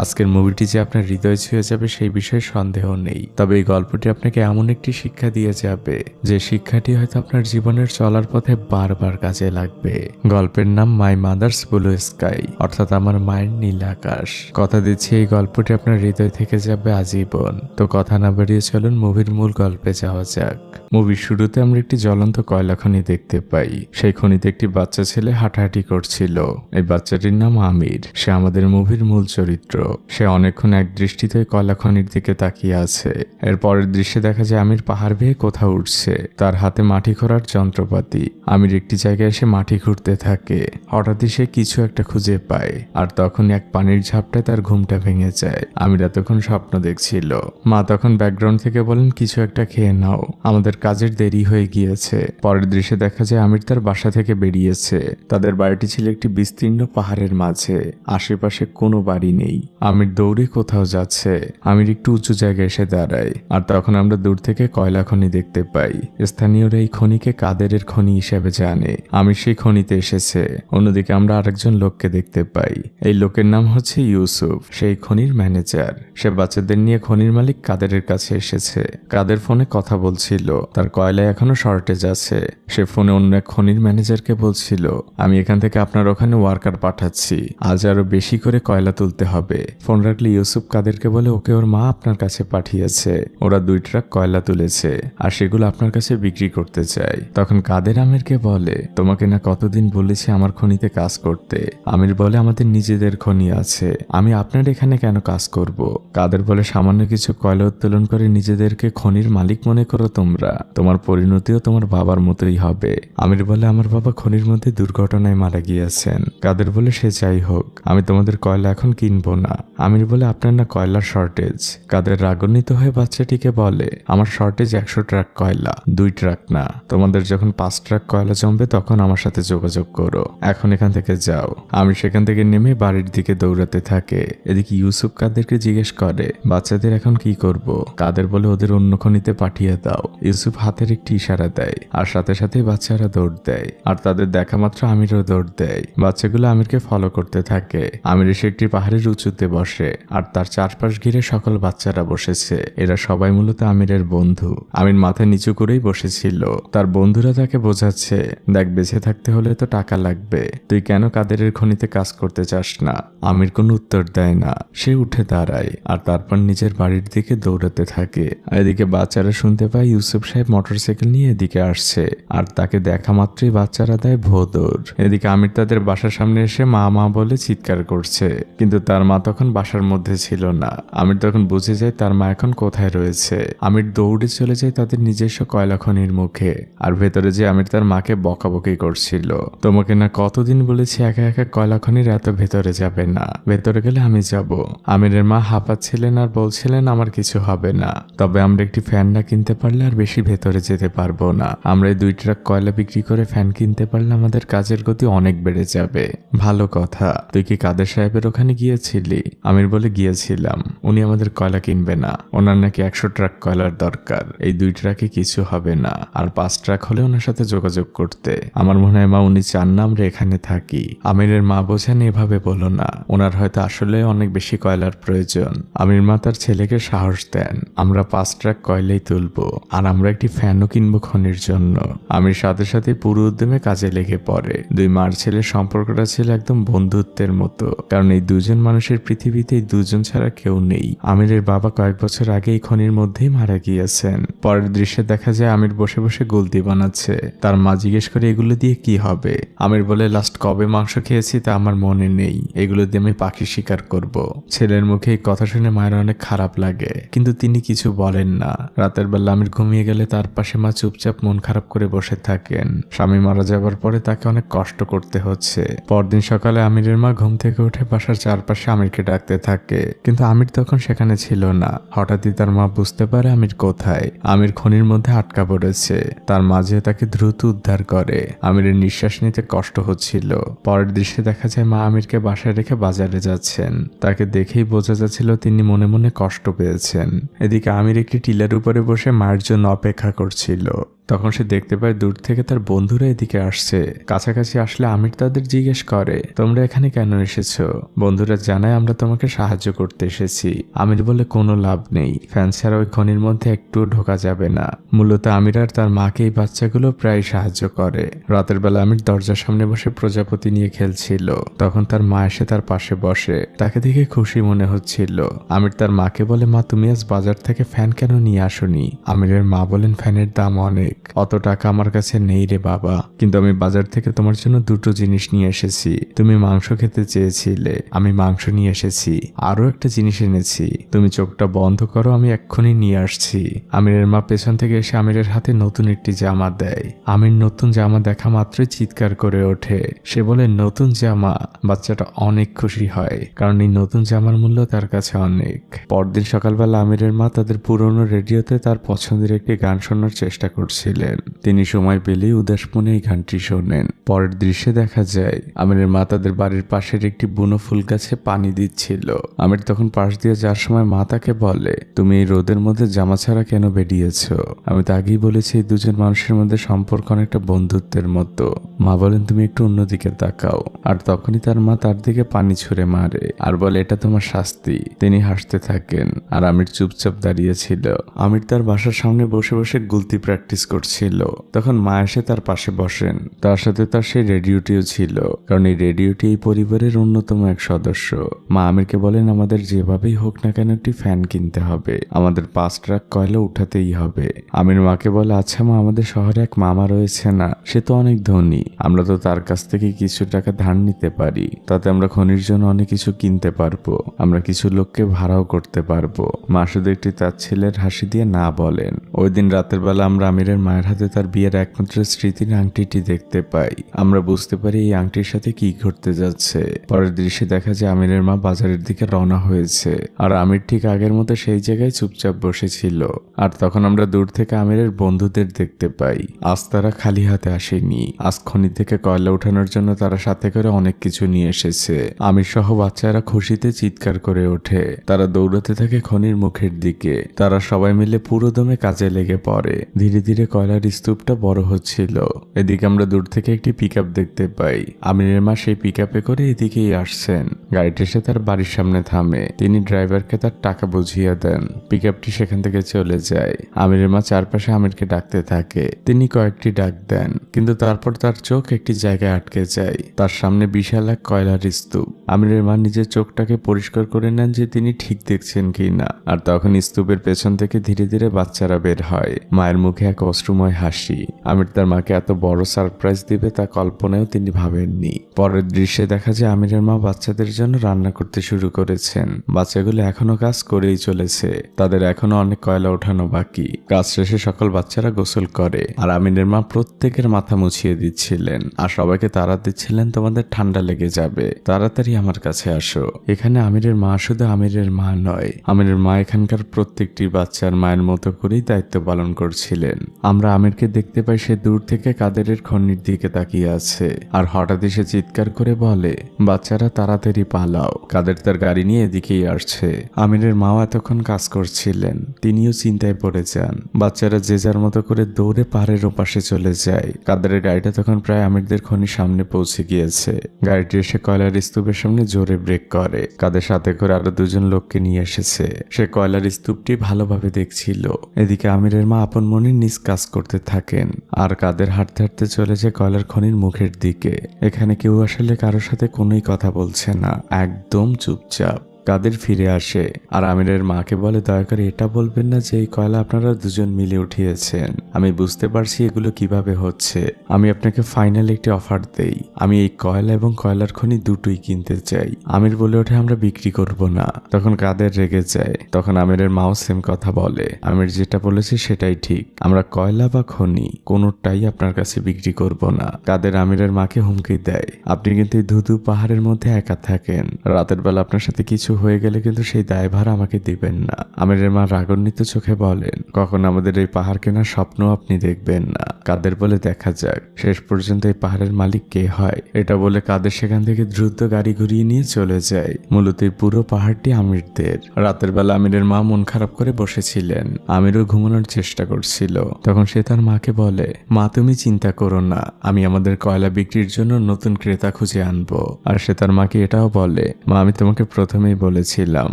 আজকের মুভিটি যে আপনার হৃদয় ছুঁয়ে যাবে সেই বিষয়ে সন্দেহ নেই। তবে এই গল্পটি আপনাকে এমন একটি শিক্ষা দিয়ে যাবে যে শিক্ষাটি হয়তো আপনার জীবনের চলার পথে বারবার কাজে লাগবে। গল্পের নাম মাই মাদার্স ব্লু স্কাই, অর্থাৎ আমার মায়ের নীল আকাশ। কথা দিচ্ছি এই গল্পটি আপনার হৃদয় থেকে যাবে আজীবন। তো কথা না বাড়িয়ে চলুন মুভির মূল গল্পে যাওয়া যাক। মুভির শুরুতে আমরা একটি জ্বলন্ত কয়লা খনি দেখতে পাই। সেই খনিতে একটি বাচ্চা ছেলে হাঁটাহাঁটি করছিল। এই বাচ্চাটির নাম আমির। সে আমাদের মুভির মূল চরিত্র। সে অনেকক্ষণ এক দৃষ্টিতে কয়লা খনির দিকে তাকিয়ে আছে। এর পরের দৃশ্যে দেখা যায় আমির পাহাড় বেয়ে কোথাও উঠছে। তার হাতে মাটি খোঁড়ার যন্ত্রপাতি। আমির একটি জায়গায় এসে মাটি খুঁড়তে থাকে। হঠাৎই সে কিছু একটা খুঁজে পায়, আর তখন এক পানির ঝাপটায় তার ঘুমটা ভেঙে যায়। আমির এতক্ষণ স্বপ্ন দেখছিল। মা তখন ব্যাকগ্রাউন্ড থেকে বলেন, কিছু একটা খেয়ে নাও, আমাদের কাজের দেরি হয়ে গিয়েছে। পরের দৃশ্যে দেখা যায় আমির তার বাসা থেকে বেরিয়েছে। তাদের বাড়িটি ছিল একটি বিস্তীর্ণ পাহাড়ের মাঝে। আশেপাশে কোনো বাড়ি নেই। আমির দৌড়ে কোথাও যাচ্ছে। আমির একটু উঁচু জায়গায় এসে দাঁড়ায়, আর তখন আমরা দূর থেকে কয়লা খনি দেখতে পাই। স্থানীয়রা এই খনিকে কাদেরের খনি হিসেবে জানে। আমির সেই খনিতে এসেছে। অন্যদিকে আমরা আরেকজন লোককে দেখতে পাই। এই লোকের নাম হচ্ছে ইউসুফ। সেই খনির ম্যানেজার। সে বাচ্চাদের নিয়ে খনির মালিক কাদেরের কাছে এসেছে। কাদের ফোনে কথা বলছিল। তার কয়লায় এখনো শর্টেজ আছে। সে ফোনে অন্য এক খনির ম্যানেজারকে বলছিল, আমি এখান থেকে আপনার ওখানে ওয়ার্কার পাঠাচ্ছি, আজ আরো বেশি করে কয়লা তুলতে হবে। ফোন রাখলে ইউসুফ কাদেরকে বলে, ওকে ওর মা আপনার কাছে পাঠিয়েছে। ওরা 2 ট্রাক কয়লা তুলেছে, আর সেগুলো আপনার কাছে বিক্রি করতে চায়। তখন কাদের আমিরকে বলে, তোমাকে না কতদিন বলেছি আমার খনিতে কাজ করতে। আমির বলে, আমাদের নিজেদের খনি আছে, আমি আপনার এখানে কেন কাজ করব। কাদের বলে, সামান্য কিছু কয়লা উত্তোলন করে নিজেদেরকে খনির মালিক মনে করো তোমরা, তোমার পরিণতিও তোমার বাবার মতোই হবে। আমির বলে, আমার বাবা খনির মধ্যে দুর্ঘটনায় মারা গিয়েছেন। কাদের বলে, সে যাই হোক, আমি তোমাদের কয়লা এখন কিনবো না। আমির বলে, আপনার না কয়লার শর্টেজ। কাদের রাগান্বিত হয়ে বাচ্চাটিকে বলে, আমার শর্টেজ 100 ট্রাক কয়লা, 2 ট্রাক না। তোমাদের যখন 5 ট্রাক কয়লা জমবে তখন আমার সাথে যোগাযোগ করো, এখন এখান থেকে যাও। আমি সেখান থেকে নেমে বাড়ির দিকে দৌড়াতে থাকে। এদিকে ইউসুফ কাদেরকে জিজ্ঞেস করে, বাচ্চাদের এখন কি করব। কাদের বলে, ওদের অন্য খনিতে পাঠিয়ে দাও। ইউসুফ হাতের একটি ইশারা দেয়, আর সাথে সাথে বাচ্চারা দৌড় দেয়। আর তাদের দেখা মাত্র আমিরও দৌড় দেয়। বাচ্চাগুলো আমিরকে ফলো করতে থাকে। আমির এসে একটি পাহাড়ের উঁচুতে বসে, আর তার চারপাশ ঘিরে সকল বাচ্চারা বসেছে। এরা সবাই মূলত আমিরের বন্ধু। আমির মাথা নিচু করেই বসেছিল। তার বন্ধুরা তাকে বোঝাচ্ছে, দেখ, বেঁচে থাকতে হলে তো টাকা লাগবে, তুই কেন কাদেরের খনিতে কাজ করতে চাস না। আমির কোনো উত্তর দেয় না। সে উঠে দাঁড়ায়, আর তারপর নিজের বাড়ির দিকে দৌড়াতে থাকে। এদিকে বাচ্চারা শুনতে পায় ইউসুফ সাহেব মোটরসাইকেল নিয়ে এদিকে আসছে, আর তাকে দেখা মাত্রই বাচ্চারা দেয় ভোদর। এদিকে আমির তাদের বাসার সামনে এসে মা মা বলে চিৎকার করছে, কিন্তু তার মা তখন বাসার মধ্যে ছিল না। আমির তখন বুঝে যায় তার মা এখন কোথায় রয়েছে। আমির দৌড়ে চলে যায় তাদের নিজস্ব কয়লা খনির মুখে, আর ভেতরে যে আমির তার মাকে বকাবকি করছিল, তোমাকে না কতদিন বলেছি একা একা কয়লা খনির এত ভেতরে যাবে না, ভেতরে গেলে আমি যাব। আমিরের মা হাঁপাচ্ছিলেন আর বলছিলেন, আমার কিছু হবে না, তবে আমরা একটি ফ্যান না কিনতে পারলে আর বেশি ভেতরে যেতে পারবো না। আমরা এই 2 ট্রাক কয়লা বিক্রি করে ফ্যান কিনতে পারলে আমাদের কাজের গতি অনেক বেড়ে যাবে। ভালো কথা, তুই কি কাদের সাহেবের ওখানে গিয়েছিলি। আমির বলে, গিয়েছিলাম, উনি আমাদের কয়লা কিনবে না, ওনার নাকি 100 ট্রাক কয়লার দরকার। এই 2 ট্রাকে কিছু হবে না, আর 5 ট্রাক হলে ওনার সাথে যোগাযোগ করতে। আমার মনে হয় মা, উনি চান না আমরা এখানে থাকি। আমিরের মা বোঝেন, এভাবে বলো না, ওনার হয়তো আসলে অনেক বেশি কয়লার প্রয়োজন। আমির মা তার ছেলেকে সাহস দেন, আমরা 5 ট্রাক কয়লাই তুলবো, আর আমরা একটি ফ্যানও কিনবো খনির জন্য। আমির সাথে সাথে পুরো উদ্যমে কাজে লেগে পড়ে। 2 মার ছেলের সম্পর্কটা ছিল একদম বন্ধুত্বের মতো, কারণ এই 2জন মানুষের পৃথিবীতে এই 2জন ছাড়া কেউ নেই। আমিরের বাবা কয়েক বছর আগে এই খনির মধ্যেই মারা গিয়েছেন। পরের দৃশ্যে দেখা যায় আমির বসে বসে গুলতি বানাচ্ছে। তার মা জিজ্ঞেস করে, এগুলো দিয়ে কি হবে। আমির বলে, লাস্ট কবে মাংস খেয়েছি তা আমার মনে নেই, এগুলো দিয়ে আমি পাখি শিকার করব। ছেলের মুখে এই কথা শুনে মায়ের অনেক খারাপ লাগে, কিন্তু তিনি কিছু বলেন না। রাতের বেলা আমির ঘুমিয়ে গেলে তার পাশে মা চুপচাপ মন খারাপ করে বসে থাকেন। স্বামী মারা যাবার পরে তাকে অনেক কষ্ট করতে হচ্ছে। পরদিন সকালে আমিরের মা ঘুম থেকে উঠে বাসার চারপাশে আমিরকে ডাকতে থাকে, কিন্তু আমির তখন সেখানে ছিল না। হঠাৎই তার মা বুঝতে পারে আমির কোথায়। আমির খনির মধ্যে আটকা পড়েছে। তার মাঝে তাকে দ্রুত উদ্ধার করে। আমিরের নিঃশ্বাস নিতে কষ্ট হচ্ছিল। পরের দৃশ্যে দেখা যায় মা আমিরকে বাসায় রেখে বাজারে যাচ্ছেন। তাকে দেখেই বোঝা যাচ্ছিল তিনি মনে মনে কষ্ট পেয়েছেন। এদিকে আমির একটি টিলার উপরে বসে মায়ের জন্য অপেক্ষা করছিল। তখন সে দেখতে পায় দূর থেকে তার বন্ধুরা এদিকে আসছে। কাছাকাছি আসলে আমির তাদের জিজ্ঞেস করে, তোমরা এখানে কেন এসেছো? বন্ধুরা জানায়, আমরা তোমাকে সাহায্য করতে এসেছি। আমির বলে, কোনো লাভ নেই, ফ্যান ছাড়া ওই খনির মধ্যে একটু ঢোকা যাবে না। মূলত আমির আর তার মাকে এই বাচ্চাগুলো প্রায় সাহায্য করে। রাতের বেলা আমির দরজার সামনে বসে প্রজাপতি নিয়ে খেলছিল। তখন তার মা এসে তার পাশে বসে। তাকে দেখে খুশি মনে হচ্ছিল। আমির তার মাকে বলে, মা তুমি আজ বাজার থেকে ফ্যান কেন নিয়ে আসোনি? আমিরের মা বলেন, ফ্যানের দাম অনেক, অত টাকা আমার কাছে নেই রে বাবা, কিন্তু আমি বাজার থেকে তোমার জন্য দুটো জিনিস নিয়ে এসেছি। তুমি মাংস খেতে চেয়েছিলে, আমি মাংস নিয়ে এসেছি। আরো একটা জিনিস এনেছি, তুমি চোখটা বন্ধ করো, আমি এক্ষুনি নিয়ে আসছি। আমিরের মা পেছন থেকে এসে আমিরের হাতে নতুন একটি জামা দেয়। আমির নতুন জামা দেখা মাত্রই চিৎকার করে ওঠে। সে বলে, নতুন জামা? বাচ্চাটা অনেক খুশি হয়, কারণ এই নতুন জামার মূল্য তার কাছে অনেক। পরদিন সকালবেলা আমিরের মা তাদের পুরনো রেডিওতে তার পছন্দের একটি গান শোনার চেষ্টা করছিলেন। তিনি সময় পেলেই উদাস মনে এই গানটি শোনেন। পরের দৃশ্যে দেখা যায় আমিরের মা তাদের বাড়ির পাশের একটি বুনো ফুল গাছে পানি দিচ্ছিল। আমির তখন পাশ দিয়ে যাওয়ার সময় মা তাকে বলে, তুমি এই রোদের মধ্যে জামা ছাড়া কেন বেরিয়েছ? আমি তো আগেই বলেছি এই দুজন মানুষের মধ্যে সম্পর্ক অনেকটা বন্ধুত্বের মতো। মা বলেন, তুমি একটু অন্যদিকে তাকাও। আর তখনই তার মা তার দিকে পানি ছুঁড়ে মারে আর বলে, এটা তোমার শাস্তি। তিনি হাসতে থাকেন আর আমির চুপচাপ দাঁড়িয়েছিল। আমির তার বাসার সামনে বসে বসে গুলতি প্র্যাকটিস করছিল। তখন মা এসে তার পাশে বসেন। তার সাথে তার সেই রেডিওটিও ছিল, কারণ এই রেডিওটি এই পরিবারের অন্যতম এক সদস্য। মা আমিরকে বলেন, আমাদের যেভাবেই হোক না কেন একটি ফ্যান কিনতে হবে, আমাদের 5 ট্রাক কয়লা উঠাতেই হবে। আমির মাকে বলে, আচ্ছা মা, আমাদের শহরে এক মামা রয়েছে না, সে তো অনেক ধনী, আমরা তো তার কাছ থেকে কিছু টাকা ধার নিতে পারি, তাতে আমরা খনির জন্য অনেক কিছু কিনতে পারবো, আমরা কিছু লোককে ভাড়াও করতে পারবো। মা শুধু একটি তার ছেলের হাসি দিয়ে না বলেন। ওই দিন রাতের বেলা আমরা আমিরের মায়ের হাতে তার বিয়ের একমাত্র স্মৃতির আংটিটি দেখতে পাই। আমরা বুঝতে পারি এই আংটির সাথে কি ঘটতে যাচ্ছে। পরের দৃশ্যে দেখা যায় আমিরের মা বাজারের দিকে রওনা হয়েছে, আর আমির ঠিক আগের মতো সেই জায়গায় চুপচাপ বসেছিল। আর তখন আমরা দূর থেকে আমিরের বন্ধুদের দেখতে পাই। আজ তারা খালি হাতে আসেনি, আজ খনি থেকে কয়লা উঠানোর জন্য তারা সাথে করে অনেক কিছু নিয়ে এসেছে। আমির সহ বাচ্চারা খুশিতে চিৎকার করে ওঠে। তারা দৌড়াতে থাকে খনির মুখের দিকে। তারা সবাই মিলে পুরো দমে কাজে লেগে পড়ে। ধীরে ধীরে কয়লার স্তূপটা বড় হচ্ছিল। এদিকে আমরা দূর থেকে একটি পিকআপ দেখতে পাই। আমিরের মা সেই পিকআপে করে এদিকেই আসছেন। গাড়িটি এসে তার বাড়ির সামনে থামে। তিনি ড্রাইভারকে তার টাকা বুঝিয়ে দেন। পিকআপটি সেখান থেকে চলে যায়। আমিরের মা চারপাশে আমিরকে ডাকতে থাকে। তিনি কয়েকটি ডাক দেন, কিন্তু তারপর তার চোখ একটি জায়গায় আটকে যায়। তার সামনে বিশাল এক কয়লার স্তূপ। আমিরের মা নিজের চোখটাকে পরিষ্কার করে নেন যে তিনি ঠিক দেখছেন কিনা। আর তখন স্তূপের পেছন থেকে ধীরে ধীরে বাচ্চারা বের হয়। মায়ের মুখে এক অশ্রুময় হাসি। আমির তার মাকে এত বড় সারপ্রাইজ দিবে তা কল্পনাও তিনি ভাবেননি। পরের দৃশ্যে দেখা যায় আমিরের মা বাচ্চাদের জন্য রান্না করতে শুরু করেছেন। বাচ্চাগুলো এখনো কাজ করেই চলেছে। তাদের এখনো অনেক কয়লা ওঠানো বাকি। কাজ শেষে সকল বাচ্চারা গোসল করে, আর আমিরের মা প্রত্যেকের মাথা মুছিয়ে দিচ্ছিলেন আর সবাইকে তাড়া দিচ্ছিলেন, তোমাদের ঠান্ডা লেগে যাবে, তাড়াতাড়ি আমার কাছে আসো। এখানে আমিরের মা শুধু আমিরের মা নয়, আমিরের মা এখানকার প্রত্যেকটি বাচ্চার মায়ের মতো করেই দায়িত্ব পালন করছিলেন। আমরা আমিরকে দেখতে পাই সে দূর থেকে কাদেরের খনির দিকে তাকিয়ে আছে, আর হঠাৎ এসে চিৎকার করে বলে, বাচ্চারা তাড়াতাড়ি পালাও, কাদের তার গাড়ি নিয়ে এদিকেই আসছে। আমিরের মাও এতক্ষণ কাজ করছিলেন, তিনিও চিন্তায় পড়ে যান। বাচ্চারা যে যার মতো করে দৌড়ে পাহাড়ের ওপাশে চলে যায়। কাদেরের গাড়িটা তখন প্রায় আমিরদের খনির সামনে পৌঁছে গিয়েছে। গাড়িটি এসে কয়লার স্তূপের সামনে জোরে ব্রেক করে। কাদের সাথে করে আরো দুজন লোককে নিয়ে এসেছে। সে কয়লার স্তূপটি ভালোভাবে দেখছিল। এদিকে আমিরের মা আপন মনে নিজ কাজ করতে থাকেন, আর কাদের হাঁটতে হাঁটতে চলে যায় কয়লার খনির মুখের দিকে। এখানে কেউ আসলে কারোর সাথে কোনোই কথা বলছে না, একদম চুপচাপ। কাদের ফিরে আসে আর আমিরের মাকে বলে, দয়া করে এটা বলবেন না যে এই কয়লা আপনারা দুজন মিলে উঠিয়েছেন। আমি বুঝতে পারছি এগুলো কিভাবে হচ্ছে। আমি আপনাকে ফাইনাল একটি অফার দেই, আমি এই কয়লা এবং কয়লার খনি দুটোই কিনতে চাই। আমির বলে ওঠে, আমরা বিক্রি করব না। তখন কাদের রেগে যায়। তখন আমিরের মাও সেম কথা বলে, আমির যেটা বলেছে সেটাই ঠিক, আমরা কয়লা বা খনি কোনোটাই আপনার কাছে বিক্রি করব না। কাদের আমিরের মাকে হুমকি দেয়, আপনি কিন্তু এই ধুধু পাহাড়ের মধ্যে একা থাকেন, রাতের বেলা আপনার সাথে কিছু হয়ে গেলে কিন্তু সেই দায়ভার আমাকে দিবেন না। আমিরের মা রাগান্বিত চোখে বলেন, কখন আমাদের এই পাহাড় কেনার স্বপ্ন আপনি দেখবেন না। কাদের বলে দেখা যাক শেষ পর্যন্ত এই পাহাড়ের মালিক কে হয়। এটা বলে কাদের সেখান থেকে দ্রুত গাড়ি ঘুরিয়ে নিয়ে চলে যায়। মূলত এই পুরো পাহাড়টি আমিরদের। রাতের বেলা আমিরের মা মন খারাপ করে বসেছিলেন। আমিরও ঘুমানোর চেষ্টা করছিল। তখন সে তার মাকে বলে, মা তুমি চিন্তা করো না, আমি আমাদের কয়লা বিক্রির জন্য নতুন ক্রেতা খুঁজে আনবো। আর সে তার মাকে এটাও বলে, মা আমি তোমাকে প্রথমেই বলেছিলাম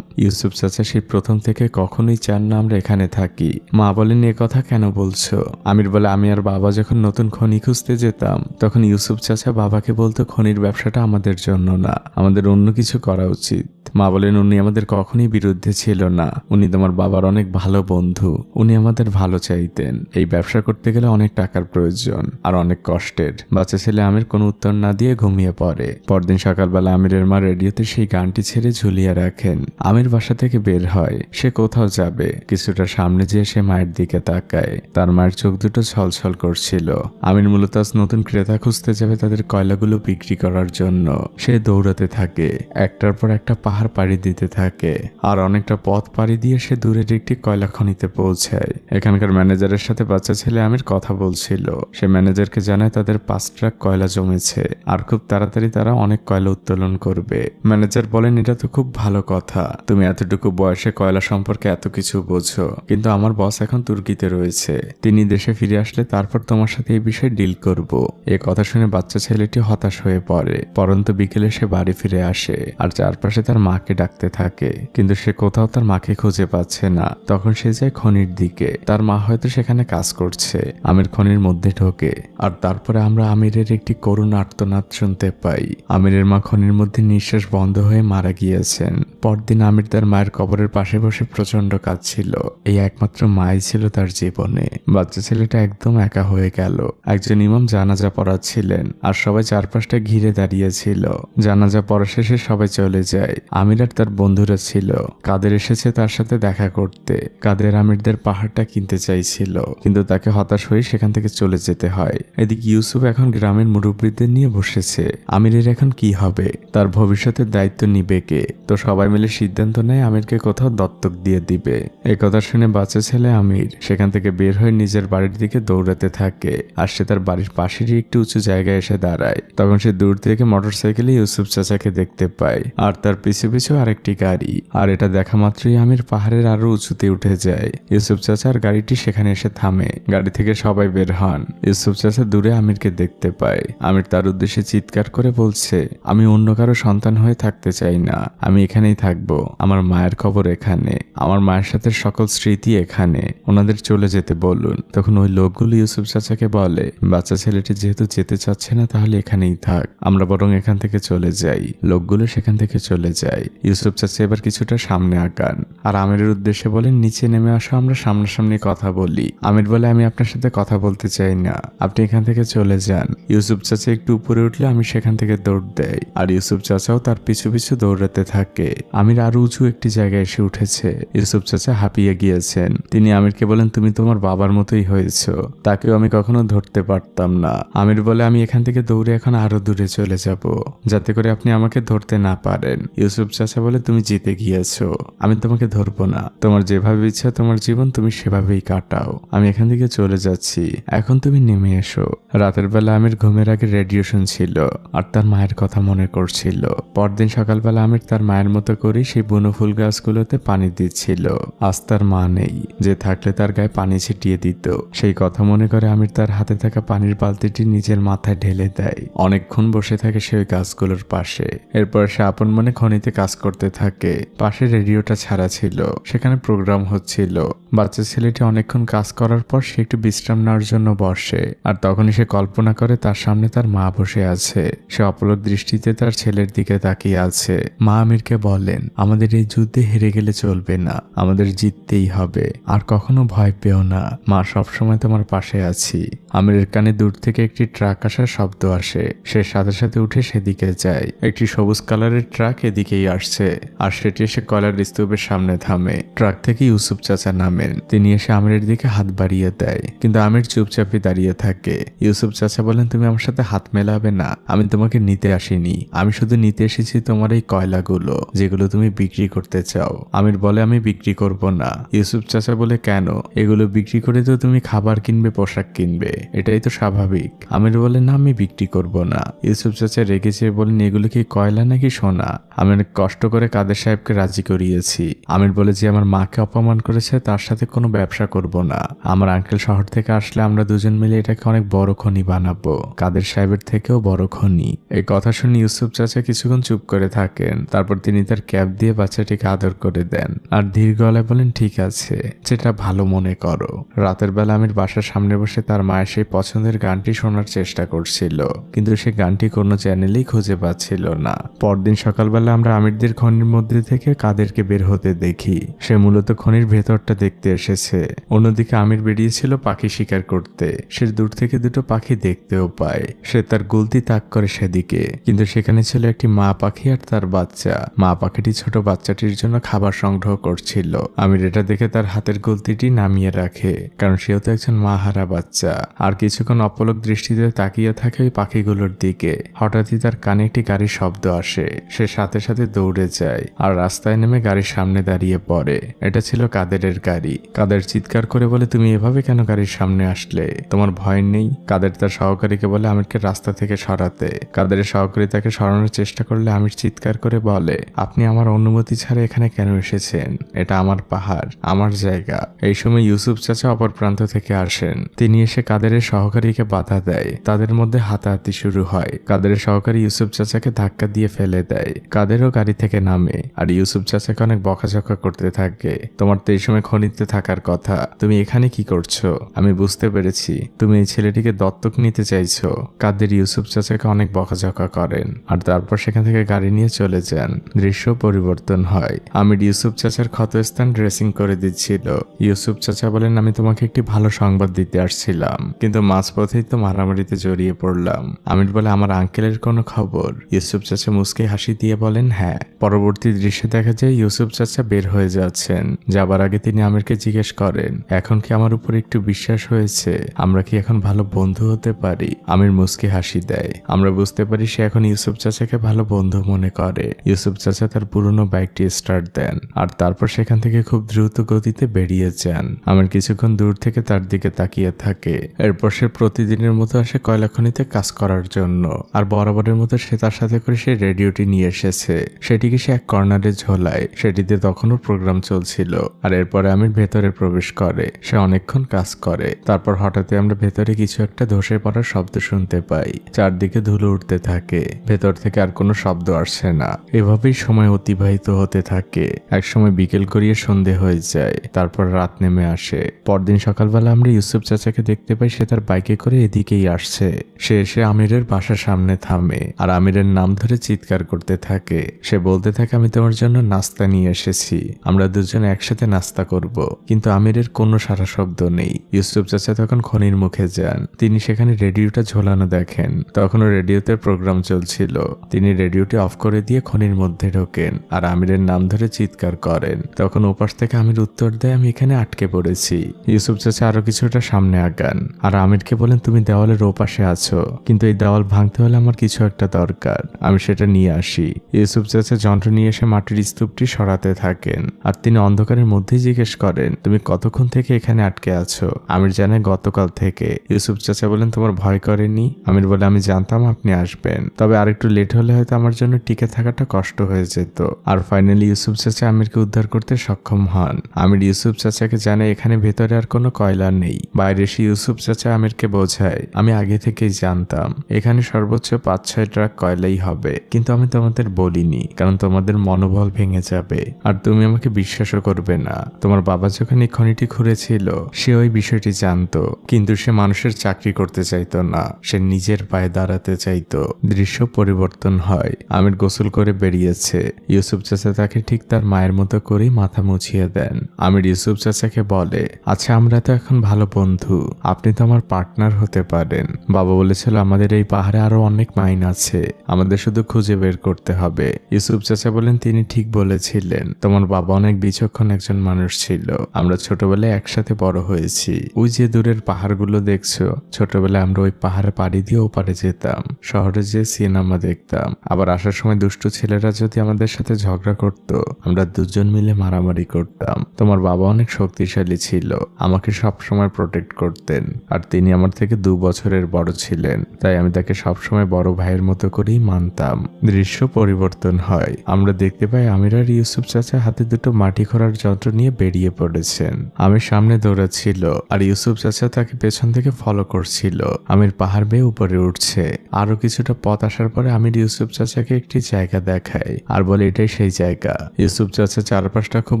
ইউসুফ চাচা সেই প্রথম থেকে কখনোই চান না আমরা এখানে থাকি। মা বলেন এ কথা কেন বলছো? আমির বলে, আমি আর বাবা যখন নতুন খনি খুঁজতে যেতাম তখন ইউসুফ চাচা বাবাকে বলতো খনির ব্যবসাটা আমাদের জন্য না, আমাদের অন্য কিছু করা উচিত। মা বলেন উনি আমাদের কখনোই বিরুদ্ধে ছিল না, উনি তোমার বাবার অনেক ভালো বন্ধু, উনি আমাদের ভালো চাইতেন। এই ব্যবসা করতে গেলে অনেক টাকার প্রয়োজন আর অনেক কষ্টের। বাচ্চা ছেলে আমির কোনো উত্তর না দিয়ে ঘুমিয়ে পড়ে। পরদিন সকালবেলা আমিরের মা রেডিওতে সেই গানটি ছেড়ে ঝুলিয়ে রাখেন। আমির বাসা থেকে বের হয়, সে কোথাও যাবে। কিছুটা সামনে যেয়ে সে মায়ের দিকে তাকায়, তার মায়ের চোখ দুটো ছলছল করছিল। আমির মূলত আজ নতুন ক্রেতা খুঁজতে যাবে তাদের কয়লাগুলো বিক্রি করার জন্য। সে দৌড়াতে থাকে, একটার পর একটা পাহাড় পাড়ি দিতে থাকে। আর অনেকটা পথ পাড়ি দিয়ে সে দূরের একটি কয়লা খনিতে পৌঁছায়। এখানকার ম্যানেজারের সাথে বাচ্চা ছেলে আমির কথা বলছিল। সে ম্যানেজারকে জানায় তাদের 5 ট্রাক কয়লা জমেছে আর খুব তাড়াতাড়ি তারা অনেক কয়লা উত্তোলন করবে। ম্যানেজার বলেন, এটা তো খুব ভালো কথা, তুমি এতটুকু বয়সে কয়লা সম্পর্কে এত কিছু বোঝো, কিন্তু আমার বস এখন তুর্কিতে রয়েছে, তিনি দেশে ফিরে আসলে তারপর তোমার সাথে এই বিষয়ে ডিল করব। এ কথা শুনে বাচ্চা ছেলেটি হতাশ হয়ে পড়ে। পরন্ত বিকেলে সে বাড়ি ফিরে আসে আর চারপাশে তার মাকে ডাকতে থাকে, কিন্তু সে কোথাও তার মাকে খুঁজে পাচ্ছে না। তখন সে যায় খনির দিকে, তার মা হয়তো সেখানে কাজ করছে। আমির খনির মধ্যে ঢোকে আর তারপরে আমরা আমিরের একটি করুণ আর্তনাদ শুনতে পাই। আমিরের মা খনির মধ্যে নিঃশ্বাস বন্ধ হয়ে মারা গিয়েছেন। পরদিন আমির তার মায়ের কবরের পাশে বসে প্রচন্ড কাঁদছিল। এই একমাত্র মাই ছিল তার জীবনে। বাচ্চা ছেলেটা একদম একা হয়ে গেল। একজন ইমাম জানাজা পড়াচ্ছিলেন আর সবাই চারপাশটা ঘিরে দাঁড়িয়েছিল। জানাজা পড়া শেষে সবাই চলে যায়। আমির আর তার বন্ধুরা ছিল। কাদের এসেছে তার সাথে দেখা করতে। কাদের আমিরদের পাহাড়টা কিনতে চাইছিল, কিন্তু তাকে হতাশ হয়ে সেখান থেকে চলে যেতে হয়। এদিকে ইউসুফ এখন গ্রামের মুরব্বীদের নিয়ে বসেছে। আমিরের এখন কি হবে, তার ভবিষ্যতের দায়িত্ব নিবে কে? তো সবাই মিলে সিদ্ধান্ত নেয় আমিরকে কোথাও দত্তক দিয়ে দিবে। এই কথা শুনে বাচ্চা ছেলে আমির সেখান থেকে বের হয়ে নিজের বাড়ির দিকে দৌড়াতে থাকে। আর সে তার বাড়ির পাশেরই একটি উঁচু জায়গায় এসে দাঁড়ায়। তখন সে দূর থেকে মোটরসাইকেলে ইউসুফ চাচাকে দেখতে পায় আর তার পিছু পিছু আরেকটি গাড়ি। আর এটা দেখা মাত্রই আমির পাহাড়ের আরো উঁচুতে উঠে যায়। ইউসুফ চাচার গাড়িটি সেখানে এসে থামে। গাড়ি থেকে সবাই বের হন। ইউসুফ চাচা দূরে আমিরকে দেখতে পায়। আমির তার উদ্দেশ্যে চিৎকার করে বলছে, আমি অন্য কারো সন্তান হয়ে থাকতে চাই না, আমি এখানেই থাকবো। আমার মায়ের খবর এখানে, আমার মায়ের সাথে সকল স্মৃতি এখানে, ওনাদের চলে যেতে বলুন। তখন ওই লোকগুলো ইউসুফ চাচাকে বলে, বাচ্চা ছেলেটি যেহেতু যেতে চাচ্ছে না তাহলে এখানেই থাক, আমরা বরং এখান থেকে চলে যাই। লোকগুলো সেখান থেকে চলে যায়। ইউসুফ চাচা এবার কিছুটা সামনে আগান আর আমিরের উদ্দেশ্যে বলেন, নিচে নেমে আসো, আমরা সামনাসামনি কথা বলি। আমির বলে, আমি আপনার সাথে কথা বলতে চাই না, আপনি এখান থেকে চলে যান। ইউসুফ চাচা একটু উপরে উঠলে আমি সেখান থেকে দৌড় দেয় আর ইউসুফ চাচাও তার পিছু পিছু দৌড়াতে থাকে। আমির আরো উঁচু একটি জায়গায় এসে উঠেছে। ইউসুফ চাচা হাঁপিয়ে গিয়েছেন। তিনি আমিরকে বলেন, তুমি তোমার বাবার মতোই হয়েছো, তাকেও আমি কখনো ধরতে পারতাম না। আমির বলে, আমি এখান থেকে দৌড়ে এখন আরো দূরে চলে যাব, যাতে করে আপনি আমাকে ধরতে না পারেন। ইউসুফ চাচা বলে, তুমি জিতে গিয়েছো, আমি তোমাকে ধরবো না, তোমার যেভাবে ইচ্ছা তোমার জীবন তুমি সেভাবেই কাটাও, আমি এখান থেকে চলে যাচ্ছি, এখন তুমি নেমে এসো। রাতের বেলা আমির ঘুমের আগে রেডিও শুনছিল আর তার মায়ের কথা মনে করছিল। পরদিন সকালবেলা আমির তার মায়ের মতো করেই সেই বুনো ফুল গাছগুলোতে পানি দিচ্ছিল। আজ তার মা নেই, যে থাকলে তার গায়ে পানি ছিটিয়ে দিত। সেই কথা মনে করে আমির তার হাতে থাকা পানির বালতিটি নিজের মাথায় ঢেলে দেয়। অনেকক্ষণ বসে থাকে সে ওই গাছগুলোর পাশে। এরপর সে আপন মনে খনিতে কাজ করতে থাকে। পাশে রেডিওটা ছাড়া ছিল, সেখানে প্রোগ্রাম হচ্ছিল। বাচ্চা ছেলেটি অনেকক্ষণ কাজ করার পর সে একটু বিশ্রাম নেওয়ার জন্য বসে আর তখনই সে কল্পনা করে তার সামনে তার মা বসে আছে। সে অপলক দৃষ্টিতে তার ছেলের দিকে তাকিয়ে আছে। মা আমিরকে বলেন, আমাদের এই যুদ্ধে হেরে গেলে চলবে না, আমাদের জিততেই হবে, আর কখনো ভয় পেও না, মা সবসময় তোমার পাশে আছি। আমিরের কানে দূর থেকে একটি ট্রাক আসার শব্দ আসে। সে সাথে সাথে উঠে সেদিকে যায়। একটি সবুজ কালারের ট্রাক এদিকেই আসছে আর সেটি এসে কয়লার স্তূপের সামনে থামে। ট্রাক থেকে ইউসুফ চাচা নামেন। তিনি এসে আমিরের দিকে হাত বাড়িয়ে দেয়, কিন্তু আমির চুপচাপই দাঁড়িয়ে থাকে। ইউসুফ চাচা বলেন, তুমি আমার সাথে হাত মেলাবে না, আমি তোমাকে নিতে আসিনি, আমি শুধু নিতে এসেছি তোমার এই কয়লাগুলো। যেগুলো তুমি বিক্রি করতে চাও। আমির বলে আমি বিক্রি করব না। ইউসুফ চাচা বলে কেন? এগুলো বিক্রি করে তো তুমি খাবার কিনবে, পোশাক কিনবে, এটাই তো স্বাভাবিক। আমির বলে না, আমি বিক্রি করব না। ইউসুফ চাচা রেগেছে, বলেন এগুলো কি কয়লা নাকি সোনা? আমি অনেক কষ্ট করে কাদের সাহেবকে রাজি করিয়েছি। আমির বলে যে আমার মাকে অপমান করেছে তার সাথে কোনো ব্যবসা করব না। আমার আঙ্কেল শহর থেকে আসলে আমরা দুজন মিলে এটাকে অনেক বড় খনি বানাবো, কাদের সাহেবের থেকেও বড় খনি। এই কথা শুনে ইউসুফ চাচা কিছুক্ষণ চুপ করে থাকেন। তারপর তিনি তার ক্যাপ দিয়ে বাচ্চাটিকে আদর করে দেন আর ধীর গলায় বলেন ঠিক আছে, যেটা ভালো মনে করো। রাতের বেলা আমির বাসার সামনে বসে তার মায়ের সেই পছন্দের গানটি শোনার চেষ্টা করছিল, কিন্তু সে গানটি কোনো চ্যানেলেই খুঁজে পাচ্ছিল না। পরদিন সকালবেলা আমরা আমিরদের খনির মধ্যে থেকে কাদেরকে বের হতে দেখি। সে মূলত খনির ভেতরটা দেখতে এসেছে। অন্যদিকে আমির বেরিয়েছিল পাখি শিকার করতে। সে দূর থেকে দুটো পাখি দেখতেও পায়। সে তার গুলতি তাক করে সেদিকে, কিন্তু সেখানে ছিল একটি মা পাখি আর তার বাচ্চা। মা পাখিটি ছোট বাচ্চাটির জন্য খাবার সংগ্রহ করছিল। আমির এটা দেখে তার হাতের গুলতিটি নামিয়ে রাখে, কারণ সেও তো একজন মা হারা বাচ্চা। আর কিছুক্ষণ অপলক দৃষ্টিতে তাকিয়ে থাকে ওই পাখিগুলোর দিকে। হঠাৎই তার কানে একটি গাড়ির শব্দ আসে। সে সাথে সাথে দৌড়ে যায় আর রাস্তায় নেমে গাড়ির সামনে দাঁড়িয়ে পড়ে। এটা ছিল কাদেরের গাড়ি। কাদের চিৎকার করে বলে তুমি এভাবে কেন গাড়ির সামনে আসলে? তোমার ভয় নেই? কাদের তার সহকারীকে বলে আমিরকে রাস্তা থেকে সরাতে। কাদেরের সহকারী তাকে সরানোর চেষ্টা করলে আমির চিৎকার করে বলে আপনি আমার অনুমতি ছাড়া এখানে কেন এসেছেন? এটা আমার পাহাড়, আমার জায়গা। এই সময় ইউসুফ চাচা অপর প্রান্ত থেকে আসেন। তিনি এসে কাদেরের সহকারীকে বাধা দেয়। তাদের মধ্যে হাতাহাতি শুরু হয়। কাদেরের সহকারী ইউসুফ চাচাকে ধাক্কা দিয়ে ফেলে দেয়। কাদেরও গাড়ি থেকে নামে আর ইউসুফ চাচাকে অনেক বকাঝকা করতে থাকে। তোমার তো এই সময় খনিতে থাকার কথা, তুমি এখানে কি করছো? আমি বুঝতে পেরেছি তুমি এই ছেলেটিকে দত্তক নিতে চাইছো। কাদের ইউসুফ চাচাকে অনেক বকাঝকা করেন আর তারপর সেখান থেকে গাড়ি নিয়ে চলে যান। দৃশ্য পরিবর্তন হয়। আমির ইউসুফ চাচার ক্ষতস্থান ড্রেসিং করে দিচ্ছিল। ইউসুফ চাচা বলেন আমি তোমাকে একটি ভালো সংবাদ দিতে আসছিলাম, কিন্তু মাঝপথেই তো মারামারিতে জড়িয়ে পড়লাম। আমির বলে আমার আঙ্কেলের কোনো খবর? ইউসুফ চাচা মুস্কে হাসি দিয়ে বলেন হ্যাঁ। পরবর্তী দৃশ্যে দেখা যায় ইউসুফ চাচা বের হয়ে যাচ্ছেন। যাবার আগে তিনি আমিরকে জিজ্ঞেস করেন এখন কি আমার উপর একটু বিশ্বাস হয়েছে? আমরা কি এখন ভালো বন্ধু হতে পারি? আমির মুস্কে হাসি দেয়। আমরা বুঝতে পারি সে এখন ইউসুফ চাচাকে ভালো বন্ধু মনে করে। ইউসুফ চাচা তার পুরনো বাইকটি স্টার্ট দেন আর তারপর সেখান থেকে খুব দ্রুত গতিতে বেরিয়ে যান। আমির কিছুক্ষণ দূর থেকে তার দিকে তাকিয়ে থাকে। এরপর সে প্রতিদিনের মতো আসে কয়লা খনিতে কাজ করার জন্য। আর বরাবরের মতো সে তার সাথে করে সেই রেডিওটি নিয়ে এসেছে। সেটিকে সে এক কর্নারে ঝোলায়। সেটিতে তখনও প্রোগ্রাম চলছিল। আর এরপরে আমির ভেতরে প্রবেশ করে। সে অনেকক্ষণ কাজ করে। তারপর হঠাৎই আমরা ভেতরে কিছু একটা ধসে পড়ার শব্দ শুনতে পাই। চারদিকে ধুলো উঠতে থাকে। ভেতর থেকে আর কোনো শব্দ আসছে না। এভাবেই সময় অতিবাহিত হতে থাকে। এক সময় বিকেল গড়িয়ে সন্ধে হয়ে যায়। তারপর রাত নেমে আসে। পরদিন সকালবেলা আমরা ইউসুফ চাচাকে দেখতে পাই সে তার বাইকে করে এদিকেই আসছে। সে এসে আমিরের বাসার সামনে থামে আর আমিরের নাম ধরে চিৎকার করতে থাকে। সে বলতে থাকে আমি তোমার জন্য নাস্তা নিয়ে এসেছি, আমরা দুজন একসাথে নাস্তা করব। কিন্তু আমিরের কোনো সারা শব্দ নেই। ইউসুফ চাচা তখন খনির মুখে যান। তিনি সেখানে রেডিওটা ঝোলানো দেখেন। তখনও রেডিওতে প্রোগ্রাম চলছিল। তিনি রেডিওটি অফ করে দিয়ে খনির মধ্যে ঢোকেন আর আমিরের নাম ধরে চিৎকার করেন। তখন ওপাশ থেকে আমির উত্তর দেয় আমি এখানে আটকে পড়েছি। ইউসুফ চাচা আরো কিছুটা সামনে আগান আর আমিরকে বলেন তুমি দেওয়ালের ওপাশে আছো, কিন্তু এই দেওয়াল ভাঙতে হলে আমার কিছু একটা দরকার, আমি সেটা নিয়ে আসি। ইউসুফ চাচা যন্ত্র নিয়ে এসে মাটির স্তূপটি সরাতে থাকেন আর তিনি অন্ধকারের মধ্যেই জিজ্ঞেস করেন তুমি কতক্ষণ থেকে এখানে আটকে আছো? আমির জানে গতকাল থেকে। ইউসুফ চাচা বলেন তোমার ভয় করেনি? আমির বলে আমি জানতাম আপনি আসবেন, তবে আরেকটু লেট হলে হয়তো আমার জন্য টিকে থাকাটা কষ্ট হয়ে যেত। আর ফাইনালি ইউসুফ চাচা আমিরকে উদ্ধার করতে সক্ষম হন। আমির ইউসুফ চাচাকে জানে এখানে ভেতরে আর কোনো কয়লা নেই। বাইরে এসে ইউসুফ চাচা আমিরকে বোঝায় আমি আগে থেকেই জানতাম এখানে সর্বোচ্চ 5-6 ট্রাক কয়লাই হবে, কিন্তু আমি তোমাদের বলিনি কারণ তোমাদের মনোবল ভেঙে যাবে আর তুমি আমাকে বিশ্বাসও করবে না। তোমার বাবা যখন এই খনিটি খুঁড়েছিল সে ওই বিষয়টি জানতো, কিন্তু সে মানুষের চাকরি করতে চাইতো না, সে নিজের পায়ে দাঁড়াতে চাইতো। দৃশ্য পরিবর্তন হয়। আমির গোসল করে বেরিয়েছে। ইউসুফ চাচা তাকে ঠিক তার মায়ের মতো করেই মাথা মুছিয়ে দেন। আমির ইউসুফ চাচাকে বলে আচ্ছা আমরা তো এখন ভালো বন্ধু, আপনি তো আমার পার্টনার হতে পারেন। বাবা বলেছিল আমাদের এই পাহাড়ে আরো অনেক মাইন আছে, আমাদের শুধু খুঁজে বের করতে হবে। ইউসুফ চাচা বলেন তিনি ঠিক বলেছিলেন, তোমার বাবা অনেক বিচক্ষণ একজন মানুষ ছিল। আমরা ছোটবেলায় একসাথে বড় হয়েছি। ওই যে দূরের পাহাড়গুলো দেখছো, ছোটবেলায় আমরা ওই পাহাড়ে পাড়ি দিয়ে ওপারে যেতাম, শহরে যে সিনেমা দেখতাম। আবার আসার সময় দুষ্টু ছেলেরা যদি যদি আমাদের সাথে ঝগড়া করত, আমরা দুজন মিলে মারামারি করতাম। তোমার বাবা অনেক শক্তিশালী ছিল, আমাকে সবসময় প্রোটেক্ট করতেন, আর তিনি আমার থেকে 2 বছরের বড় ছিলেন, তাই আমি তাকে সবসময় বড় ভাইয়ের মতো করেই মানতাম। দৃশ্য পরিবর্তন হয়। আমরা দেখতে পাই আমির আর ইউসুফ চাচা হাতে দুটো মাটি খোঁড়ার যন্ত্র নিয়ে বেরিয়ে পড়েছেন। আমির সামনে দৌড়াচ্ছিল আর ইউসুফ চাচা তাকে পেছন থেকে ফলো করছিল। আমির পাহাড় বেয়ে উপরে উঠছে। আরো কিছুটা পথ আসার পরে আমির ইউসুফ চাচাকে একটি জায়গা দেখায় আর বলে এটাই সেই জায়গা। ইউসুফ চাচা চারপাশটা খুব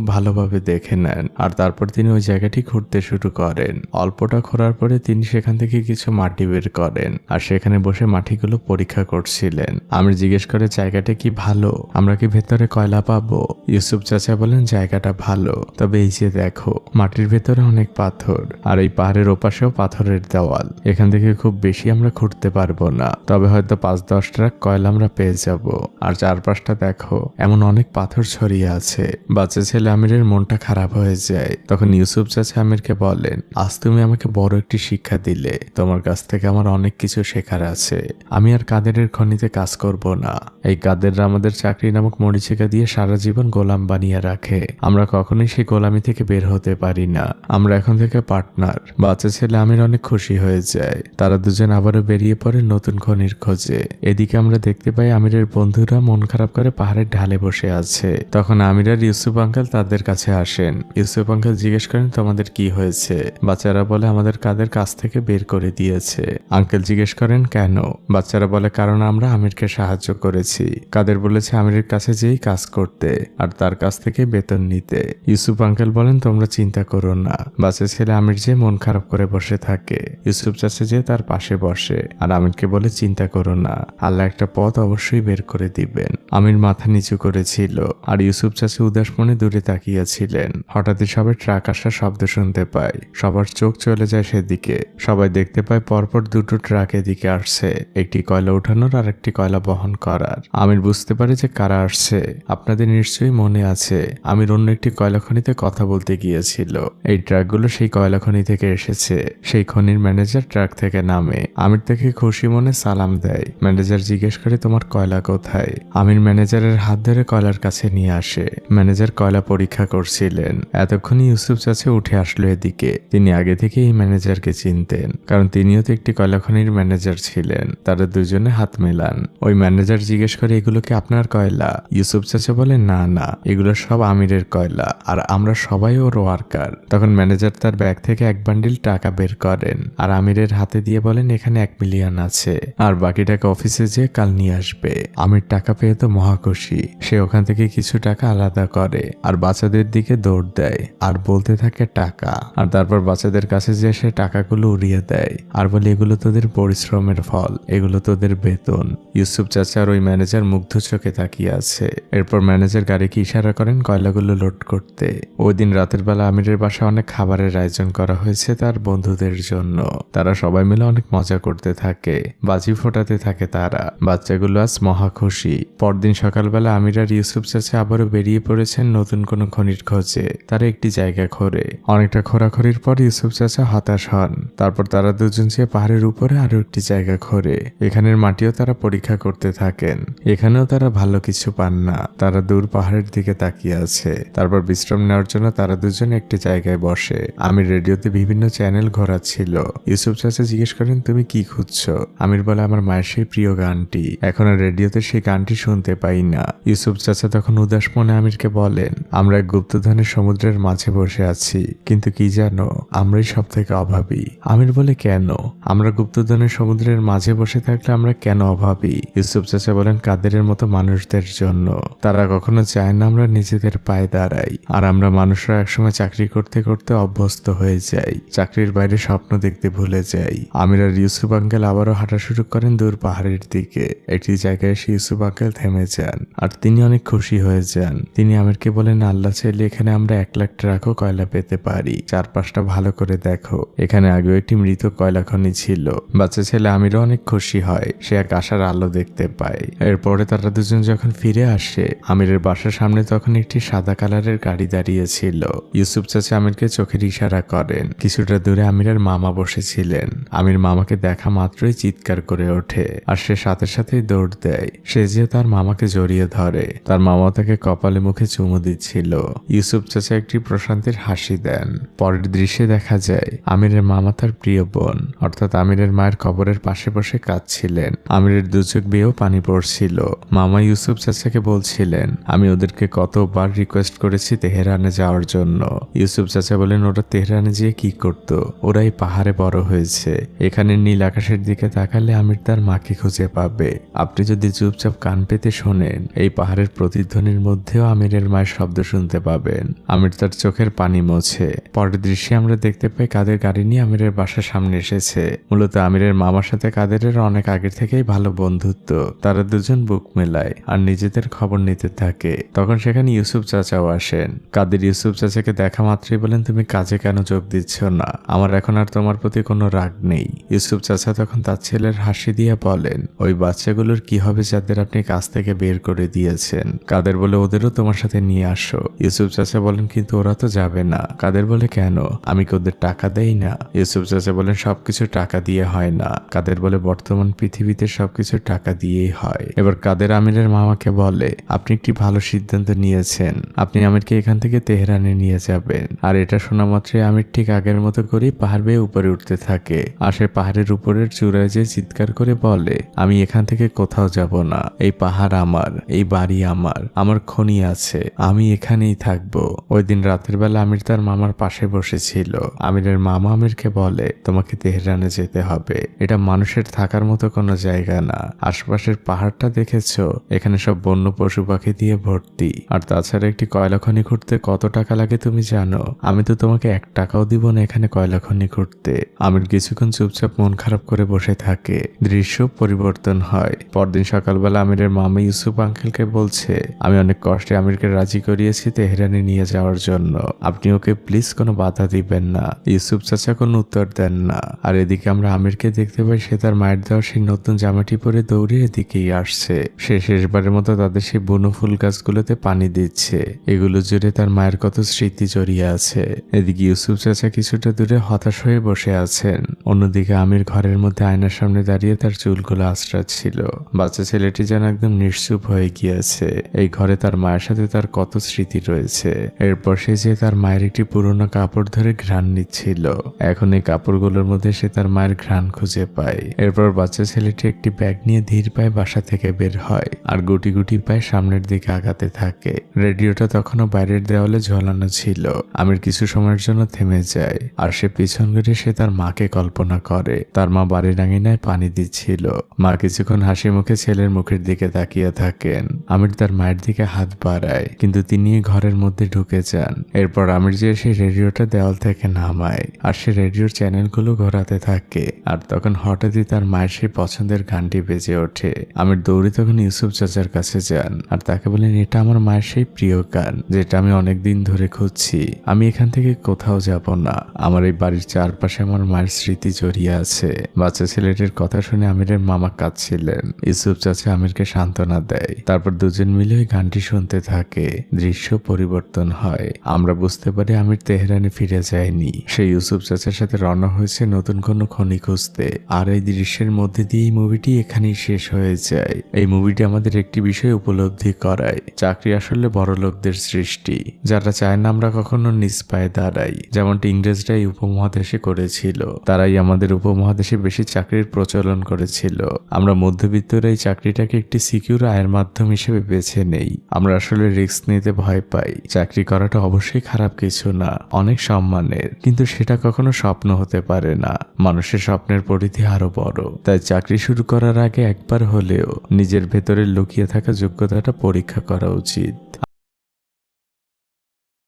ভালোভাবে দেখে নেন আর তারপর তিনি ওই জায়গাটি ঘুরতে শুরু করেন। অল্পটা ঘোরার পরে তিনি সেখান থেকে কিছু মাটি বের করেন আর সেখানে বসে মাটিগুলো পরীক্ষা করছিলেন। আমির জিজ্ঞেস করে জায়গাটা কি ভালো, আমরা কি ভেতরে কয়লা পাবো? ইউসুফ চাচা বলেন জায়গাটা ভালো, তবে এই যে দেখো মাটির ভেতরে অনেক পাথর আর এই পাহাড়ের ওপাশেও পাথরের দেওয়াল। এখান থেকে খুব বেশি আমরা ঘুরতে পারবো না, তবে হয়তো 5-10 ট্রাক কয়লা আমরা পেয়ে যাব। আর চারপাশটা দেখো এমন অনেক পাথর ছড়িয়ে আছে। বাচ্চা ছেলে আমিরের মনটা খারাপ হয়ে যায়। তখন ইউসুফ চাচা আমিরকে বলেন, আজ তুমি আমাকে বড় একটি শিক্ষা দিলে, তোমার কাছ থেকে আমার অনেক কিছু শেখার আছে। আমি আর কাদেরের খনিতে কাজ করব না। এই কাদেররা আমাদের চাকরি নামক মরিচিকা দিয়ে সারা জীবন গোলাম বানিয়ে রাখে। আমরা কখনোই সেই গোলামি থেকে বের হতে পারি না। আমরা এখন থেকে পার্টনার। বাচ্চা ছেলে আমির অনেক খুশি হয়ে যায়। তারা দুজন আবারও বেরিয়ে পড়ে নতুন খনির খোঁজে। এদিকে আমরা দেখতে পাই আমিরের বন্ধুরা মন খারাপ করে পাহাড়ের ঢালে বসে আছে। তখন আমির আর ইউসুফ আঙ্কেল তাদের কাছে আসেন। ইউসুফ আঙ্কেল জিজ্ঞেস করেন তোমাদের কি হয়েছে? বাচ্চারা বলে আমাদের কাদের কাছ থেকে বের করে দিয়েছে। আঙ্কেল জিজ্ঞেস করেন কেন? বাচ্চারা বলে কারণ আমরা আমিরকে সাহায্য করেছি। কাদের বলেছে আমিরের কাছে যেই কাজ করতে আর তার কাছ থেকে বেতন নিতে। ইউসুফ আঙ্কেল বলেন তোমরা চিন্তা করো না। বাচ্চা ছেলে আমির যে মন খারাপ করে বসে থাকে। ইউসুফ চাচা যে তার পাশে বসে আর আমিরকে বলে চিন্তা করো না, আল্লাহ একটা পথ অবশ্যই বের করে দিবেন। আমির মাথা নিচু করেছিল আর ইউসুফ চাচা উদাস মনে দূরে তাকিয়েছিলেন। হঠাৎই সবাই ট্রাক আসার শব্দ শুনতে পায়। সবার চোখ চলে যায় সেদিকে। সবাই দেখতে পায় পরপর দুটো ট্রাক এদিকে আসছে, একটি কয়লা উঠানোর আর একটি কয়লা বহন করার। আমির বুঝতে পারে যে কারা আসছে। আপনাদের নিশ্চয়ই মনে আছে আমির অন্য একটি কয়লা খনিতে কথা বলতে গিয়েছিল। এই ট্রাকগুলো সেই কয়লা খনি থেকে এসেছে। সেই খনির ম্যানেজার ট্রাক থেকে নামে। আমির থেকে খুশি মনে সালাম দেয়। ম্যানেজার জিজ্ঞেস করে তোমার কয়লা কোথায়? আমির ম্যানেজারের হাত ধরে কয়লার কাছে নিয়ে আসে। ম্যানেজার কয়লা পরীক্ষা করছিলেন। এতক্ষণই ইউসুফ চাচা উঠে আসলো এদিকে। তিনি আগে থেকে এই ম্যানেজারকে চিনতেন, কারণ তিনিও তো একটি কয়লা খনির ম্যানেজার ছিলেন। তারা দুজনে হাত মেলান। ওই ম্যানেজার জিজ্ঞেস করে এগুলো কি আপনার কয়লা? ইউসুফ চাচা বলে না না, এগুলো সব আমিরের কয়লা আর আমরা সবাই ওর ওয়ার্কার। তখন ম্যানেজার তার ব্যাগ থেকে 1 বান্ডিল টাকা বের করেন আর আমিরের হাতে দিয়ে বলেন এখানে 1 মিলিয়ন আছে আর বাকি টাকা অফিসে যেয়ে কাল নিয়ে আসবে। আমির টাকা পেয়ে তো মহাখুশি। সে ওখান থেকে কিছু টাকা আলাদা করে আর বাচ্চাদের দিকে দৌড় দেয় আর বলতে থাকে টাকা। আর তারপর বাচ্চাদের কাছে যেয়ে সে টাকাগুলো উড়িয়ে দেয় আর বলে এগুলো তোদের পরিশ্রমের ফল, এগুলো তোদের বেতন। ইউসুফ চাচার ওই ম্যানেজার মুগ্ধ চোখে তাকিয়ে আছে। এরপর ম্যানেজার গাড়িকে ইশারা করেন কয়লাগুলো লোড করতে। ওই দিন রাতের বেলা আমিরের বাসায় অনেক খাবারের আয়োজন করা হয়েছে তার বন্ধুদের জন্য। তারা সবাই মিলে অনেক মজা করতে থাকে, বাজি ফোটাতে থাকে তারা। বাচ্চাগুলো আজ মহা খুশি। পরদিন সকালবেলা আমির আর ইউসুফ চাচা আবারও বেরিয়ে পড়েছেন নতুন কোনো খনির খোঁজে। তারা একটি জায়গা খোঁড়ে। অনেকটা খোঁড়াখড়ির পর ইউসুফ চাচা হতাশ হন। তারপর তারা দুজন যেয়ে পাহাড়ের উপরে আরো একটি জায়গা খোঁড়ে। এখানের মাটিও তারা পরীক্ষা করতে থাকেন। এখানেও তারা ভালো কিছু পান না। তারা দূর পাহাড়ের দিকে তাকিয়ে আছে। তারপর বিশ্রাম নেওয়ার জন্য তারা দুজন একটি জায়গায় বসে। আমির রেডিওতে বিভিন্ন চ্যানেল ঘোরাচ্ছিল। ইউসুফ চাচা জিজ্ঞেস করেন তুমি কি খুঁজছো? আমির বলে আমার মায়ের সেই প্রিয় গানটি। এখন আর রেডিওতে সেই গানটি শুনতে পাই না। ইউসুফ চাচা তখন উদাস মনে আমিরকে বলেন আমরা এক গুপ্তধনের সমুদ্রের মাঝে বসে আছি, কিন্তু কি জানো আমরাই সব থেকে অভাবী। আমির বলে কেন? আমরা গুপ্তধনের সমুদ্রের মাঝে বসে থাকলে আমরা কেন অভাবী? ইউসুফ চাচা বলেন কাদেরের মতো মানুষদের জন্য। তারা কখনো চায় না আমরা নিজেদের পায়ে দাঁড়াই। আর আমরা মানুষরা একসময় চাকরি করতে করতে অভ্যস্ত হয়ে যাই, চাকরির বাইরে স্বপ্ন দেখতে ভুলে যাই। আমির আর ইউসুফ আঙ্কেল আবারও হাঁটা শুরু করেন দূর পাহাড়ের দিকে। একটি জায়গায় এসে ইউসুফ আঙ্কেল থেমে যান আর তিনি অনেক খুশি হয়ে যান। তিনি আমিরকে বলেন আল্লাহ চাইলে এখানে আমরা 1 লাখ ট্রাকও কয়লা পেতে পারি। চারপাশটা ভালো করে দেখো, এখানে আগেও একটি মৃত কয়লা খনি ছিল। বাচ্চা ছেলে আমিরও অনেক খুশি হয়। সে এক আশার আলো দেখতে পায়। এরপরে তারা দুজন যখন ফিরে আসে আমিরের বাসার সামনে তখন একটি সাদা কালারের গাড়ি দাঁড়িয়ে ছিল। ইউসুফ চাচা আমিরকে চোখের ইশারা করেন। কিছুটা দূরে আমিরের মামা বসেছিলেন। আমির মামাকে দেখা মাত্রই চিৎকার করে ওঠে আর সে সাথে সাথেই দৌড় দেয়। সে যে তার মামাকে জড়িয়ে ধরে। তার মামা তাকে কপালে মুখে চুমু দিচ্ছিল। ইউসুফ চাচা একটি প্রশান্তির হাসি দেন। পরের দৃশ্যে দেখা যায় আমিরের মামা তার প্রিয় বোন অর্থাৎ আমিরের মায়ের কবরের পাশে বসে কাঁদছিলেন। আমিরের দু চোখ বেয়েও পানি পড়ছিল। মামা ইউসুফ চাচাকে বলছিলেন, আমি ওদেরকে কতবার রিকোয়েস্ট করেছি তেহরানে যাওয়ার জন্য। ইউসুফ চাচা বলেন, ওরা তেহরানে যেয়ে কি করত? ওরা এই পাহাড়ে বড় হয়েছে। এখানে নীল আকাশের দিকে তাকালে আমির তার মাকে খুঁজে পাবে। আপনি যদি চুপচাপ কান পেতে শোনেন, এই পাহাড়ের প্রতিধ্বনির মধ্যেও আমিরের মায়ের শব্দ শুনতে পাবেন। আমির তার চোখের পানি মোছে। পরের দৃশ্যে আমরা দেখতে পাই কাদের গাড়ি নিয়ে আমিরের বাসার সামনে এসেছে। মূলত আমিরের মামার সাথে কাদেরের অনেক আগের থেকেই ভালো বন্ধুত্ব। তারা দুজন বুক মেলায় আর নিজেদের খবর নিতে থাকে। তখন সেখানে ইউসুফ চাচাও আসেন। কাদের ইউসুফ চাচাকে দেখা মাত্রই বলেন, তুমি কাজে কেন যোগ দিচ্ছ না? আমার এখন আর তোমার প্রতি কোনো রাগ নেই। ইউসুফ চাচা তখন তার ছেলের হাসি দিয়ে বলেন, ওই বাচ্চাগুলোর কি হবে যাদের আপনি কাজ থেকে বের করে দিয়েছেন? কাদের বলে, ওদেরও তোমার সাথে নিয়ে আসো। ইউসুফ চাচা বলেন, কিন্তু ওরা তো যাবে না। কাদের বলে, কেন? আমি কি ওদের টাকা দেই না? ইউসুফ চাচা বলেন, সবকিছু টাকা দিয়ে হয় না। কাদের বলে, বর্তমান পৃথিবীতে সবকিছু টাকা দিয়েই হয়। এবার কাদের আমিরের মামাকে বলে, আপনি একটি ভালো সিদ্ধান্ত নিয়েছেন। আপনি আমিরকে এখান থেকে তেহরানে নিয়ে যাবেন। আর এটা শোনা মাত্রই আমির ঠিক আগের মতো করেই পাহাড় বেয়ে উপরে উঠতে থাকে। আর সে পাহাড়ের উপরের চূড়ায় যে চিৎকার করে বলে, আমি এখান থেকে কোথাও যাব না। এই পাহাড় আমার, এই বাড়ি আমার, আমার খনি আছে, আমি এখানেই থাকবো। ওই দিন রাতের বেলা আমির তার মামার পাশে বসেছিল। আমিরের মামা আমিরকে বলে, তোমাকে তেহরানে যেতে হবে। এটা মানুষের থাকার মতো কোনো জায়গা না। আশপাশের পাহাড়টা দেখেছো? এখানে সব বন্য পশু পাখি দিয়ে ভর্তি। আর তাছাড়া একটি কয়লা খনি খুঁড়তে কত টাকা লাগে তুমি জানো? আমি তো তোমাকে 1 টাকাও দিব না এখানে কয়লা খনি খুঁড়তে। আমির কিছুক্ষণ চুপচাপ মন খারাপ করে বসে থাকে। দৃশ্য পরিবর্তন হয়। পরদিন সকালবেলা আমিরের মামা ইউসুফ আঙ্কেলকে বলছে, আমি অনেক কষ্টে আমিরকে রাজি করিয়েছি তেহরানে নিয়ে যাওয়ার জন্য। আপনি ওকে প্লিজ কোনো বাধা দিবেন না। ইউসুফ চাচা কোনো উত্তর দেন না। আর এদিকে আমরা আমিরকে দেখতে পাই সে তার মায়ের দেওয়া সেই নতুন জামাটি পরে দৌড়ে এদিকেই আসছে। সে শেষবারের মতো তাদের সেই বুনো ফুল গাছগুলোতে পানি দিচ্ছে। এগুলো জুড়ে তার মায়ের কত স্মৃতি জড়িয়ে আছে। এদিকে ইউসুফ চাচা কিছুটা দূরে হতাশ হয়ে বসে আছেন। অন্যদিকে আমির ঘরের মধ্যে আয়নার সামনে দাঁড়িয়ে তার চুলগুলো আঁচড়াচ্ছিল। বাচ্চা ছেলেটি যেন একদম নিশ্চুপ হয়ে গিয়েছে। এই ঘরে তার মায়ের সাথে তার কত স্মৃতি রয়েছে। এরপর সে যে তার মায়ের একটি পুরনো কাপড় ধরে ঘ্রাণ নিচ্ছিল। এখন এই কাপড়গুলোর মধ্যে সে তার মায়ের ঘ্রাণ খুঁজে পায়। এরপর বাচ্চা ছেলেটি একটি ব্যাগ নিয়ে ধীর পায়ে বাসা থেকে বের হয় আর গুটি গুটি পায়ে সামনের দিকে আগাতে থাকে। রেডিওটা তখনও বাইরের দেওয়ালে ঝোলানো ছিল। আমির কিছু সময়ের জন্য থেমে যায় আর সে পিছন ঘুরে সে তার মাকে কল্পনা করে। তার মা বাড়ির আঙিনায় পানি দিচ্ছিল। মা কিছুক্ষণ হাসি মুখে ছেলের মুখের দিকে তাকিয়ে থাকেন। আমির তার মায়ের দিকে হাত বাড়ায়, কিন্তু তিনি ঘরের মধ্যে ঢুকে যান। এরপর আমির যে সেই রেডিওটা দেওয়াল থেকে নামায় আর সে রেডিওর চ্যানেলগুলো ঘোরাতে থাকে। আর তখন হঠাৎই তার মায়ের সেই পছন্দের গানটি বেজে ওঠে। আমির দৌড়ে তখন ইউসুফ চাচার কাছে যান আর তাকে বলেন, এটা আমার মায়ের সেই প্রিয় গান যেটা আমি অনেকদিন ধরে খুঁজছি। আমি এখান থেকে কোথাও যাব না। আমার এই বাড়ির চারপাশে আমার মায়ের স্মৃতি জড়িয়ে আছে। বাচ্চা ছেলেটির কথা শুনে আমিরের মামা কাঁদছিলেন। ইউসুফ চাচা আমিরকে সান্ত্বনা দেয়। তারপর দুজন মিলে ওই গানটি শুনতে থাকে। দৃশ্য পরিবর্তন হয়। আমরা বুঝতে পারি আমির তেহরানে ফিরে যায়নি। সে ইউসুফ চাচার সাথে রওনা হয়েছে নতুন কোনো খনি খুঁজতে। আর এই দৃশ্যের মধ্যে দিয়ে এই মুভিটি এখানেই শেষ হয়ে যায়। এই মুভিটি আমাদের একটি বিষয় উপলব্ধি করায়, চাকরি আসলে বড় লোকদের সৃষ্টি, যারা চায় না আমরা কখনো নিজ পায়ে দাঁড়াই। যেমনটি ইংরেজরা এই উপমহাদেশে করেছিল। তারাই আমাদের উপমহাদেশে বেশি চাকরির প্রচলন করেছিল। আমরা মধ্যবিত্তরা এই চাকরিটাকে একটি সিকিউর আয়ের মাধ্যম হিসেবে বেছে নেই। আমরা আসলে রিস্ক নিতে ভয় পাই। চাকরি করাটা অবশ্যই খারাপ কিছু না, অনেক সম্মানের, কিন্তু সেটা কখনো স্বপ্ন হতে পারে না। মানুষের স্বপ্নের পরিধি আরো বড়। তাই চাকরি শুরু করার আগে একবার হলেও নিজের ভেতরে লুকিয়ে থাকা যোগ্যতাটা পরীক্ষা করা উচিত।